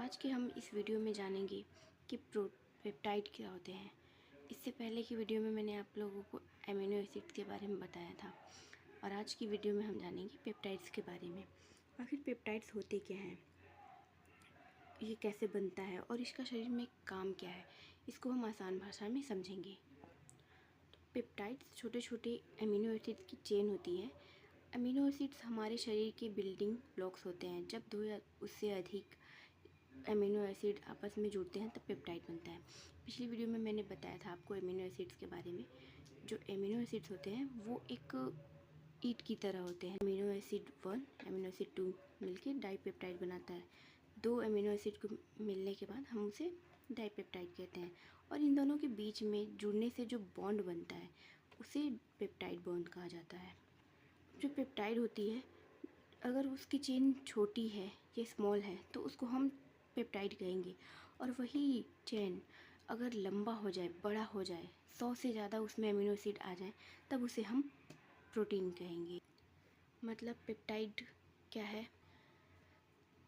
आज के हम इस वीडियो में जानेंगे कि पेप्टाइड क्या होते हैं। इससे पहले की वीडियो में मैंने आप लोगों को एमिनो एसिड के बारे में बताया था और आज की वीडियो में हम जानेंगे पेप्टाइड्स के बारे में। आखिर पेप्टाइड्स होते क्या हैं, ये कैसे बनता है और इसका शरीर में काम क्या है, इसको हम आसान भाषा में समझेंगे। तो पेप्टाइड्स छोटे छोटे एमिनो एसिड की चेन होती है। एमिनो एसिड्स हमारे शरीर के बिल्डिंग ब्लॉक्स होते हैं। जब दो या उससे अधिक एमिनो एसिड आपस में जुड़ते हैं तब पेप्टाइड बनता है। पिछली वीडियो में मैंने बताया था आपको एमिनो एसिड्स के बारे में। जो एमिनो एसिड्स होते हैं वो एक ईंट की तरह होते हैं। एमिनो एसिड 1 एमिनो एसिड 2 मिलके डाईपेप्टाइड बनाता है। दो एमिनो एसिड को मिलने के बाद हम उसे डाईपेप्टाइड कहते हैं और इन दोनों के बीच में जुड़ने से जो बॉन्ड बनता है उसे पेप्टाइड बॉन्ड कहा जाता है। जो पेप्टाइड होती है, अगर उसकी चेन छोटी है या स्मॉल है तो उसको हम पेप्टाइड कहेंगे, और वही चेन अगर लंबा हो जाए, बड़ा हो जाए, 100 से ज़्यादा उसमें एमिनो एसिड आ जाए तब उसे हम प्रोटीन कहेंगे। मतलब पेप्टाइड क्या है,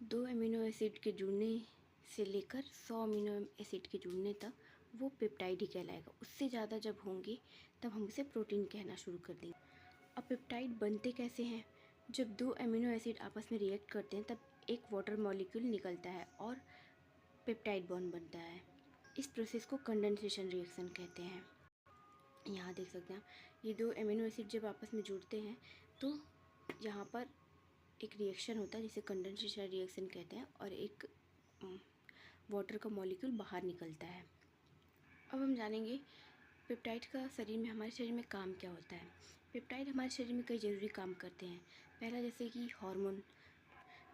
दो एमिनो एसिड के जुड़ने से लेकर 100 अमीनो एसिड के जुड़ने तक वो पेप्टाइड ही कहलाएगा। उससे ज़्यादा जब होंगे तब हम उसे प्रोटीन कहना शुरू कर देंगे। अब पेप्टाइड बनते कैसे हैं? जब दो एमिनो एसिड आपस में रिएक्ट करते हैं तब एक वाटर मॉलिक्यूल निकलता है और पेप्टाइड बॉन्ड बनता है। इस प्रोसेस को कंडेंसेशन रिएक्शन कहते हैं। यहाँ देख सकते हैं ये दो एमिनो एसिड जब आपस में जुड़ते हैं तो यहाँ पर एक रिएक्शन होता है जिसे कंडेंसेशन रिएक्शन कहते हैं और एक वाटर का मॉलिक्यूल बाहर निकलता है। अब हम जानेंगे पेप्टाइड का हमारे शरीर में काम क्या होता है। पेप्टाइड हमारे शरीर में कई ज़रूरी काम करते हैं। पहला, जैसे कि हार्मोन।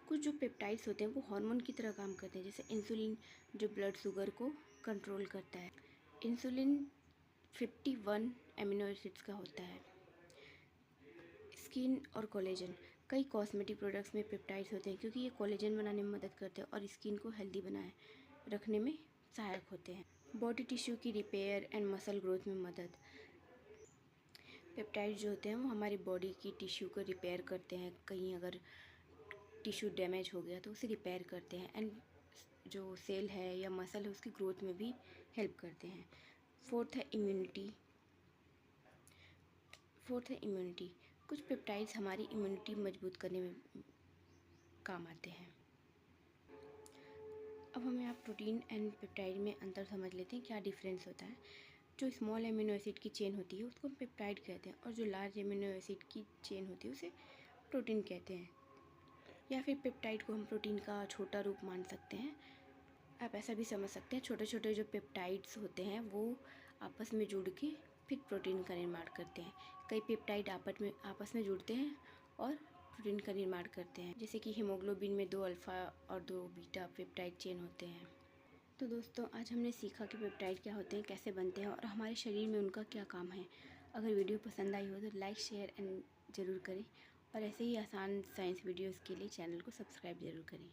कुछ जो पेप्टाइड्स होते हैं वो हार्मोन की तरह काम करते हैं, जैसे इंसुलिन जो ब्लड शुगर को कंट्रोल करता है। इंसुलिन 51 एमिनो एसिड्स का होता है। स्किन और कोलेजन, कई कॉस्मेटिक प्रोडक्ट्स में पेप्टाइड्स होते हैं क्योंकि ये कोलेजन बनाने में मदद करते हैं और स्किन को हेल्दी बनाए रखने में सहायक होते हैं। बॉडी टिश्यू की रिपेयर एंड मसल ग्रोथ में मदद। पेप्टाइड जो होते हैं वो हमारी बॉडी की टिश्यू को रिपेयर करते हैं। कहीं अगर टिश्यू डैमेज हो गया तो उसे रिपेयर करते हैं एंड जो सेल है या मसल है उसकी ग्रोथ में भी हेल्प करते हैं। फोर्थ है इम्यूनिटी। कुछ पेप्टाइड्स हमारी इम्यूनिटी मजबूत करने में काम आते हैं। अब हमें आप प्रोटीन एंड पेप्टाइड में अंतर समझ लेते हैं, क्या डिफरेंस होता है। जो स्मॉल एमिनो एसिड की चेन होती है उसको हम पेप्टाइड कहते हैं और जो लार्ज एमिनो एसिड की चेन होती है उसे प्रोटीन कहते हैं, या फिर पेप्टाइड को हम प्रोटीन का छोटा रूप मान सकते हैं। आप ऐसा भी समझ सकते हैं, छोटे छोटे जो पेप्टाइड्स होते हैं वो आपस में जुड़ के फिर प्रोटीन का निर्माण करते हैं। कई पेप्टाइड आपस में जुड़ते हैं और प्रोटीन का निर्माण करते हैं, जैसे कि हीमोग्लोबिन में 2 अल्फ़ा और 2 बीटा पेप्टाइड चेन होते हैं। तो दोस्तों, आज हमने सीखा कि पेप्टाइड क्या होते हैं, कैसे बनते हैं और हमारे शरीर में उनका क्या काम है। अगर वीडियो पसंद आई हो तो लाइक, शेयर एंड ज़रूर करें और ऐसे ही आसान साइंस वीडियोज़ के लिए चैनल को सब्सक्राइब ज़रूर करें।